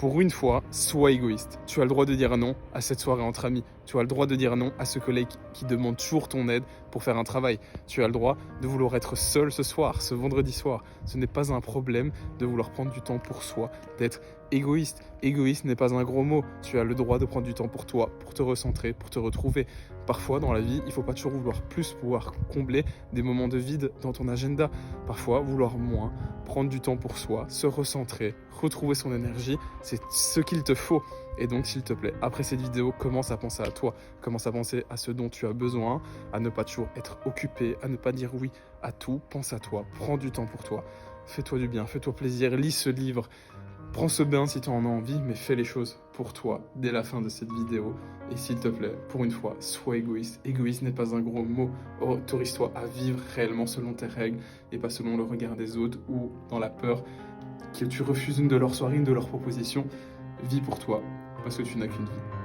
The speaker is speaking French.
Pour une fois, sois égoïste. Tu as le droit de dire non à cette soirée entre amis. Tu as le droit de dire non à ce collègue qui demande toujours ton aide pour faire un travail. Tu as le droit de vouloir être seul ce soir, ce vendredi soir. Ce n'est pas un problème de vouloir prendre du temps pour soi, d'être égoïste. Égoïste n'est pas un gros mot. Tu as le droit de prendre du temps pour toi, pour te recentrer, pour te retrouver. Parfois, dans la vie, il ne faut pas toujours vouloir plus, pouvoir combler des moments de vide dans ton agenda. Parfois, vouloir moins, prendre du temps pour soi, se recentrer, retrouver son énergie, c'est ce qu'il te faut. Et donc, s'il te plaît, après cette vidéo, commence à penser à toi, commence à penser à ce dont tu as besoin, à ne pas toujours être occupé, à ne pas dire oui à tout. Pense à toi, prends du temps pour toi, fais-toi du bien, fais-toi plaisir, lis ce livre, prends ce bain si tu en as envie, mais fais les choses pour toi dès la fin de cette vidéo. Et s'il te plaît, pour une fois, sois égoïste. Égoïste n'est pas un gros mot. Autorise-toi à vivre réellement selon tes règles et pas selon le regard des autres ou dans la peur que tu refuses une de leurs soirées, une de leurs propositions. Vis pour toi, parce que tu n'as qu'une vie.